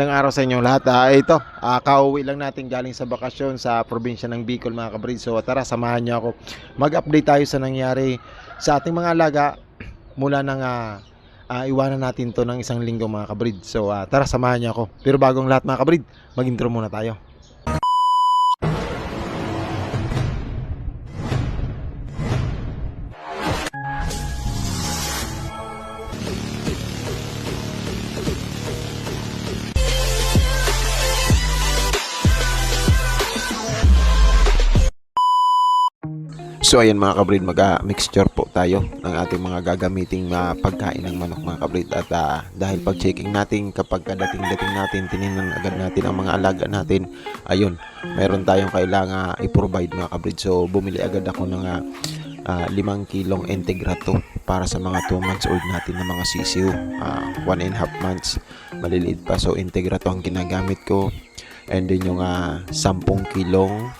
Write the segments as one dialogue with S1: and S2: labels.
S1: Ng araw sa inyo lahat. Ito, kauwi lang natin galing sa bakasyon sa probinsya ng Bicol mga kabrid. So tara, samahan niyo ako. Mag-update tayo sa nangyari sa ating mga alaga mula nang iwanan natin to ng isang linggo mga kabrid. So tara, samahan niyo ako. Pero bagong lahat mga kabrid, mag-intro muna tayo. So ayan mga kabrid, mag-mixture po tayo ng ating mga gagamiting pagkain ng manok mga kabrid. At dahil pag-checking natin kapag dating natin, tinignan agad natin ang mga alaga natin. Ayun, meron tayong kailangan i-provide mga kabrid. So bumili agad ako ng 5 kilong Integrato para sa mga 2 months old natin na mga sisiw. 1.5 months, maliliit pa. So Integrato ang ginagamit ko. And then yung 10 kilong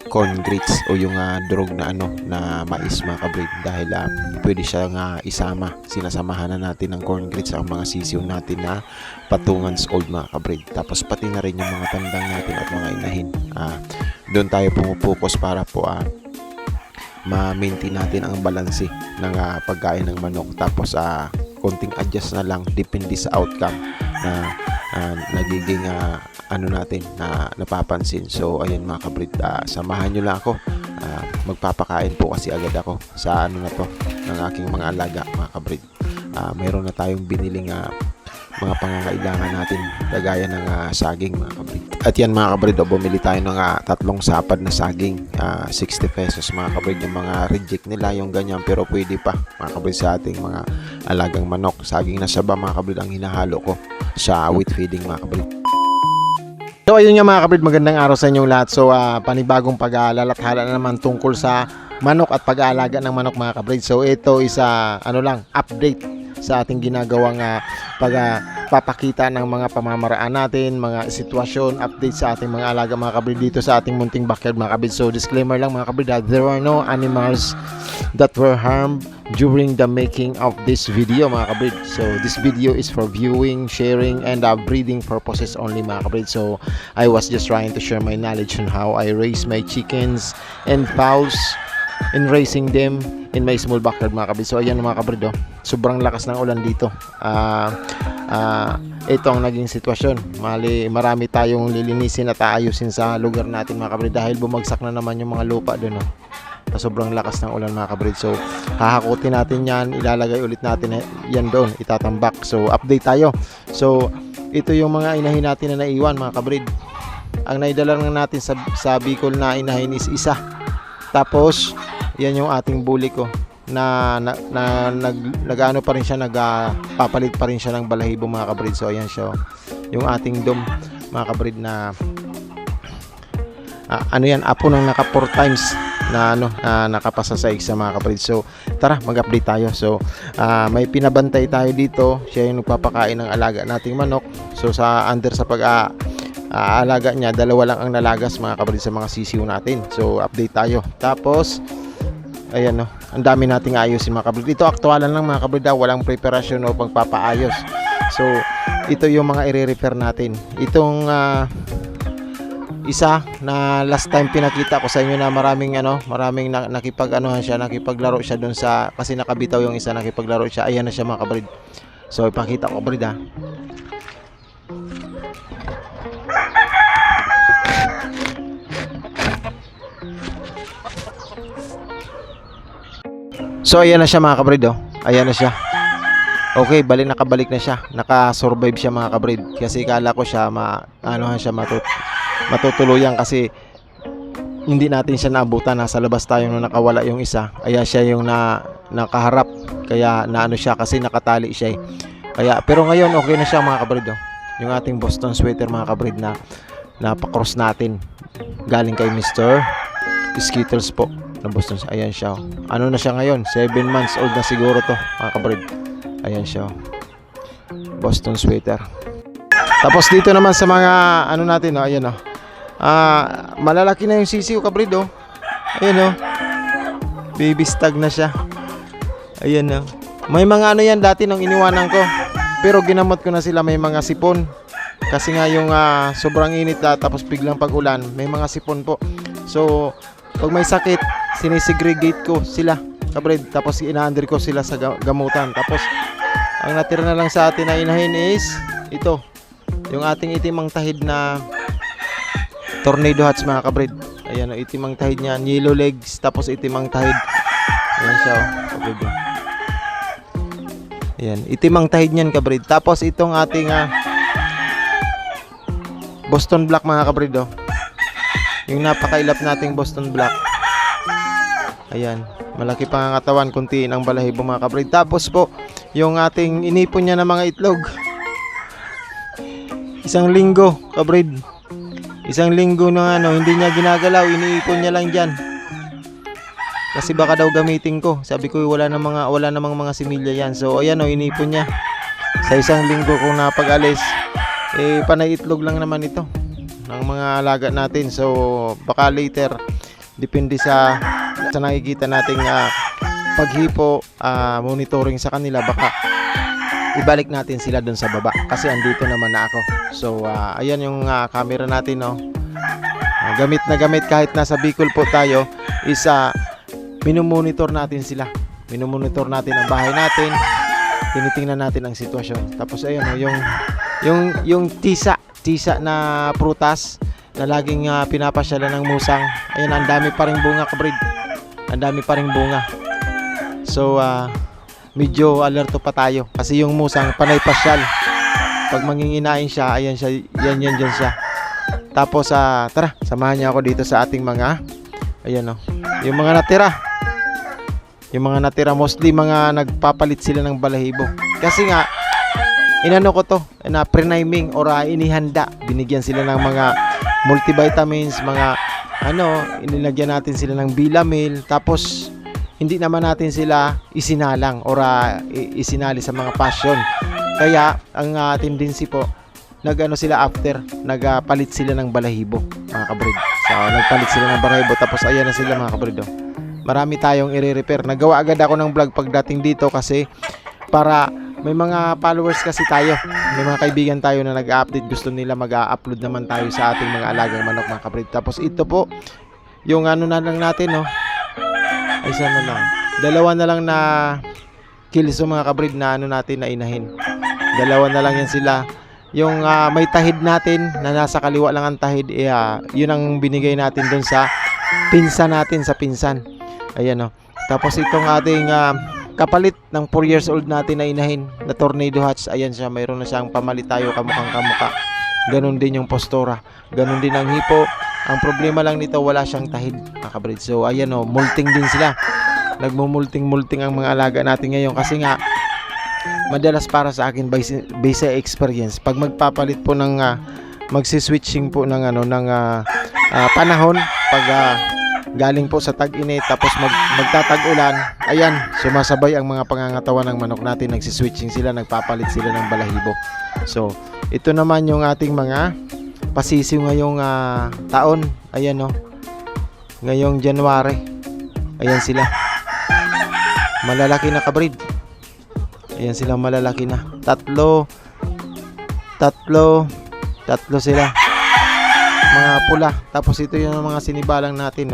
S1: corn grits o yung drug na na mais mga kabrid, dahil pwede siyang isama, sinasamahan na natin ng corn grits ang mga sisiw natin na 2 months old mga kabrid. Tapos pati na rin yung mga tandang natin at mga inahin, doon tayo pumupokus para po ma-maintain natin ang balanse ng pagkain ng manok. Tapos konting adjust na lang depende sa outcome na nagiging natin na napapansin. So ayun mga kabrid, samahan nyo lang ako. Magpapakain po kasi agad ako sa na to ng aking mga alaga mga kabrid. Mayroon na tayong biniling mga pangangailangan natin kagaya ng saging mga kabrid. At yan mga kabrid, bumili tayo ng 3 sapad na saging, 60 pesos mga kabrid. Yung mga reject nila yung ganyan, pero pwede pa mga kabrid sa ating mga alagang manok. Saging na saba mga kabrid ang hinahalo ko sa wheat feeding mga kabrid. So ayun nga mga kabrid, magandang araw sa inyong lahat. So panibagong pag-aalalathala na naman tungkol sa manok at pag-aalaga ng manok mga kabrid. So ito is update sa ating ginagawang pagpapakita ng mga pamamaraan natin, mga sitwasyon, update sa ating mga alaga mga kabrid dito sa ating munting backyard mga kabrid. So disclaimer lang mga kabrid, there are no animals that were harmed during the making of this video mga kabrid. So this video is for viewing, sharing, and breeding purposes only mga kabrid. So I was just trying to share my knowledge on how I raise my chickens and fowls and raising them in my small backyard mga kabrid. So ayan mga kabrid, sobrang lakas ng ulan dito. Ito ang naging sitwasyon. Marami tayong lilinisin at aayusin sa lugar natin mga kabrid dahil bumagsak na naman yung mga lupa doon sobrang lakas ng ulan mga kabrid. So hahakutin natin yan, ilalagay ulit natin yan doon, itatambak. So update tayo. So ito yung mga inahin natin na naiwan mga kabrid. Ang naidala lang natin sa Bicol na inahin is isa. Tapos yan yung ating bully ko na nag-ano pa rin siya, nagpapalit pa rin siya ng balahibo mga kabrid. So ayan siya, yung ating dom mga kabrid na apo nang naka 4 times na nakapasa sa exam mga kabrid. So tara, mag-update tayo. So may pinabantay tayo dito, siya yung nagpapakain ng alaga nating manok. So sa alaga niya, 2 lang ang nalagas mga kabrid sa mga sisiw natin. So update tayo. Tapos ayan ang dami nating ayusin mga kabrid. Ito aktualan lang mga kabrid, walang preparasyon o pagpapaayos. So ito yung mga i-repair natin. Itong isa na last time pinakita ko sa inyo na maraming nakipaglaro siya doon sa, kasi nakabitaw yung isa, nakipaglaro siya. Ayan na siya mga kabrid. So ipakita ko kabrid So ayan na siya mga kabrid, ayan na siya. Okay, nakabalik na siya. Naka-survive siya mga kabrid. Kasi kala ko siya matutuluyan kasi hindi natin siya naabutan. Nasa labas tayo nung nakawala yung isa. Kaya siya yung nakaharap. Kaya siya kasi nakatali siya pero ngayon okay na siya mga kabrid. Yung ating Boston sweater mga kabrid na napakross natin galing kay Mr. Skittles po ng Boston. Ayan siya. Na siya ngayon? 7 months old na siguro to mga kabrid. Ayan siya, Boston sweater. Tapos dito naman sa mga natin, ayan malalaki na yung sisiw kabrid. Ayan baby stag na siya. Ayan May mga yan dati nung iniwanan ko, pero ginamot ko na sila, may mga sipon. Kasi nga yung sobrang init tapos biglang pag-ulan, may mga sipon po. So, pag may sakit, sinisegregate ko sila, kabrid. Tapos ina-under ko sila sa gamutan. Tapos, ang natira na lang sa atin na inahin is ito. Yung ating itimang tahid na tornado hats mga kabrid. Ayan, itimang tahid niya, yellow legs, tapos itimang tahid. Ayan siya, kabrid. Ayan, itimang tahid niyan kabrid. Tapos itong ating Boston Black mga kabrid, oh. Yung napakailap nating Boston Black. Ayan, malaki pa ang katawan, kuntiin ang balahibo mga kabrid. Tapos po, yung ating inipon niya ng mga itlog. Isang linggo, kabrid. Isang linggo na hindi niya ginagalaw, iniipon niya lang diyan. Kasi baka daw gamitin ko. Sabi ko wala namang mga similya yan. So ayan, inipon niya. Sa isang linggo kung napag-alis, panay itlog lang naman ito ng mga alaga natin. So baka later, depende sa nakikita nating paghipo, monitoring sa kanila, baka ibalik natin sila dun sa baba kasi andito naman na ako. So ayan yung camera natin, no. Gamit na gamit kahit nasa Bicol po tayo, is minomonitor natin sila. Minomonitor natin ang bahay natin. Tinitingnan natin ang sitwasyon. Tapos ayun, yung tisa na prutas na laging pinapasyalan ng musang. Ayun, ang dami pa ring bunga, kabrid. Ang dami pa ring bunga. So medyo alerto pa tayo kasi yung musang panay pasyal. Pag manginginain siya, ayan siya, yan dyan siya. Tapos tara, samahan niyo ako dito sa ating mga ayan, yung mga natira. Yung mga natira, mostly mga nagpapalit sila ng balahibo. Kasi nga inano ko to na pre-naming or inihanda. Binigyan sila ng mga multivitamins, mga inilagyan natin sila ng Bilamil. Tapos hindi naman natin sila isinalang or isinali sa mga passion. Kaya ang tendency po, sila after, nagpalit sila ng balahibo mga kabrid. So nagpalit sila ng balahibo, tapos ayan na sila mga kabrid. Marami tayong i-repair. Nagawa agad ako ng vlog pagdating dito kasi para may mga followers kasi tayo. May mga kaibigan tayo na nag-update. Gusto nila mag-upload naman tayo sa ating mga alagang manok mga kabrid. Tapos ito po, yung na lang natin, ay isa na lang. Dalawa na lang na kills mga kabrid na natin na inahin. Dalawa na lang yan sila. Yung may tahid natin na nasa kaliwa lang ang tahid, yun ang binigay natin dun sa pinsan natin, sa pinsan. Ayan, Tapos itong ating kapalit ng 4 years old natin na inahin na tornado hatch. Ayan siya, mayroon na siyang pamalit tayo, kamukhang kamuka. Ganon din yung postura, ganon din ang hipo. Ang problema lang nito, wala siyang tahid mga kabrid. So ayan, multing din sila. Nagmumulting-multing ang mga alaga natin ngayon kasi nga madalas para sa akin based sa experience, pag magpapalit po ng magsi-switching po ng panahon, pag galing po sa tag-init tapos magtatag-ulan, ayan, sumasabay ang mga pangangatawan ng manok natin, nagsiswitching sila, nagpapalit sila ng balahibo. So ito naman yung ating mga pasisiw ngayong taon. Ayan, ngayong January, ayan sila, malalaki na kabrid. Ayan sila, malalaki na. Tatlo sila, mga pula. Tapos ito yung mga sinibalang natin,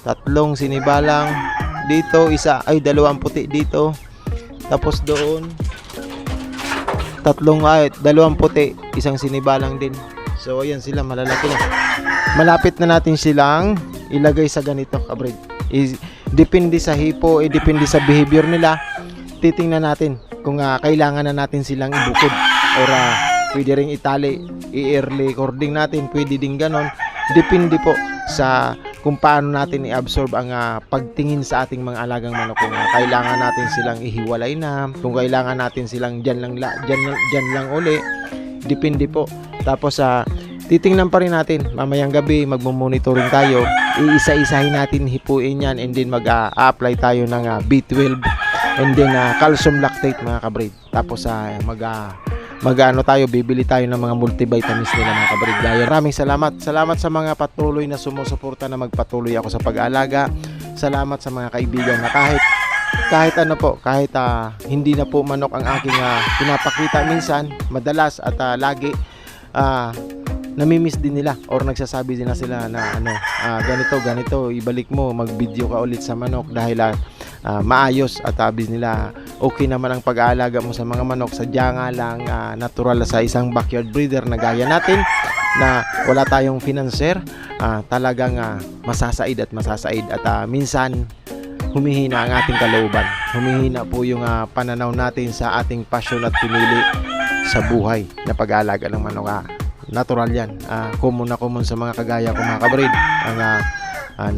S1: tatlong sinibalang dito, dalawang puti dito. Tapos doon dalawang puti, isang sinibalang din. So ayan sila, malalaki na. Malapit na natin silang ilagay sa ganito, kabrid. Depende sa hipo, depende sa behavior nila. Titingnan natin kung kailangan na natin silang ibukod or pwede ring itali, i-early recording natin, pwede din ganon. Depende po sa kung paano natin i-absorb ang pagtingin sa ating mga alagang manok. Kung kailangan natin silang ihiwalay na, kung kailangan natin silang dyan lang uli, depende po. Tapos titingnan pa rin natin, mamayang gabi magmo-monitoring tayo, iisa-isahin natin, hipuin yan, and then mag-apply tayo ng B12 and then calcium lactate mga kabrid. Tapos tayo, bibili tayo ng mga multivitamins nila mga kabrid. Maraming salamat sa mga patuloy na sumusuporta na magpatuloy ako sa pag-aalaga. Salamat sa mga kaibigan na kahit kahit ano po, kahit hindi na po manok ang aking pinapakita minsan, madalas at lagi, namimiss din nila or nagsasabi din na sila na ano, ganito, ibalik mo, mag-video ka ulit sa manok dahil maayos at sabi nila okay naman ang pag-aalaga mo sa mga manok, sadya nga lang natural sa isang backyard breeder na gaya natin na wala tayong financer, talagang masasaid at minsan humihina ang ating kalooban, humihina po yung pananaw natin sa ating passion at pinili sa buhay na pag-aalaga ng manok. Natural yan, common sa mga kagaya ko mga kabreed, ang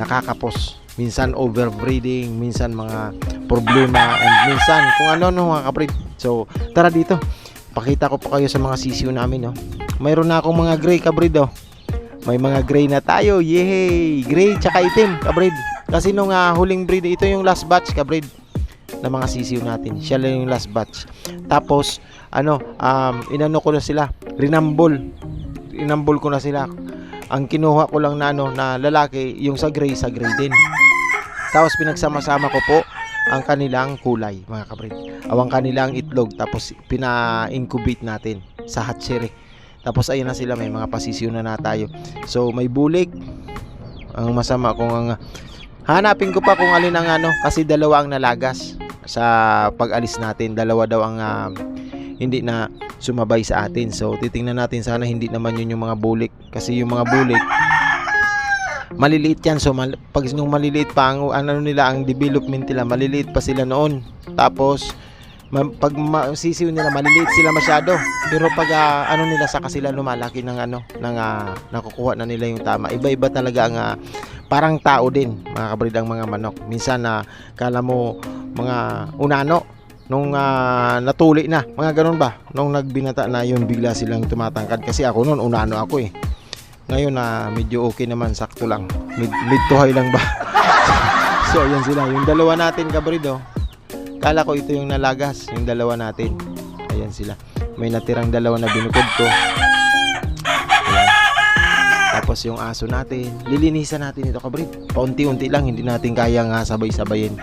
S1: nakakapos, minsan overbreeding, minsan mga problema, and minsan kung ano mga kabreed. So tara dito, pakita ko pa kayo sa mga sisiyo namin. Mayroon na akong mga gray kabreed. May mga gray na tayo, yay! Gray tsaka itim kabreed, kasi nung huling breed, ito yung last batch kabreed na mga sisiyo natin, siya lang yung last batch. Tapos inano ko na sila, rinambol ko na sila. Ang kinuha ko lang na lalaki, yung sa gray din. Tapos pinagsama-sama ko po ang kanilang kulay mga kabreed, ang kanilang itlog, tapos pina-incubate natin sa hatchery. Tapos ayun na sila, may mga pasisyo na tayo. So may bulik. Ang masama kung hanapin ko pa kung alin ang kasi dalawa ang nalagas sa pag-alis natin, dalawa daw ang hindi na sumabay sa atin. So titingnan natin, sana hindi naman yun yung mga bulik, kasi yung mga bulik maliliit yan. So pag nung maliliit pa ang nila, ang development nila, maliliit pa sila noon. Tapos pag sisiw nila, maliliit sila masyado. Pero pag nila, saka sila lumalaki ng nakukuha na nila yung tama. Iba-iba talaga ang parang tao din mga kabreed ang mga manok. Minsan kala mo mga unano, nung natuli na, mga ganun ba, nung nagbinata na yun, bigla silang tumatangkad. Kasi ako noon, unano ako ngayon medyo okay naman, sakto lang, mid to high lang ba. So ayan sila, yung dalawa natin kabreed. Kala ko ito yung nalagas, yung dalawa natin. Ayan sila, may natirang dalawa na binukod ko. Ayan. Tapos yung aso natin, lilinisan natin ito kabreed, paunti-unti lang, hindi natin kayang sabay-sabayin,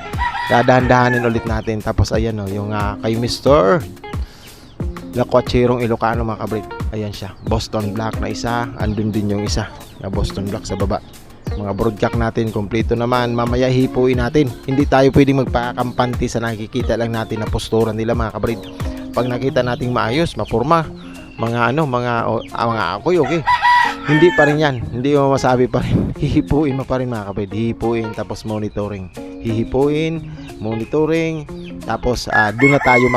S1: dadahan-dahanin ulit natin. Tapos ayan yung kay Mr. Lakwatcherong Ilocano mga kabreed, ayan siya, Boston Black na isa, andun din yung isa na Boston Black sa baba. Mga broodcock natin, kompleto naman. Mamaya hipuin natin, hindi tayo pwedeng magpakampante sa nakikita lang natin na postura nila mga kabreed. Pag nakita nating maayos, mapurma, mga ako'y okay, hindi pa rin yan, hindi mo masabi pa rin. Hihipuin mo pa rin mga kabreed, hihipuin, tapos monitoring, tapos doon na tayo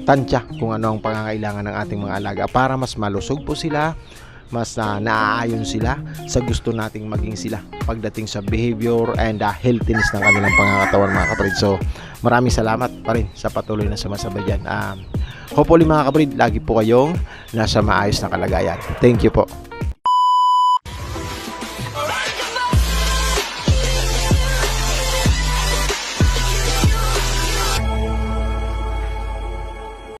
S1: tansya kung ano ang pangangailangan ng ating mga alaga para mas malusog po sila, mas naaayon sila sa gusto nating maging sila pagdating sa behavior and healthiness ng kanilang pangangatawan mga kabreed. So maraming salamat pa rin sa patuloy na sumasabay dyan. Hopefully mga kabreed, lagi po kayong nasa maayos na kalagayan. Thank you po.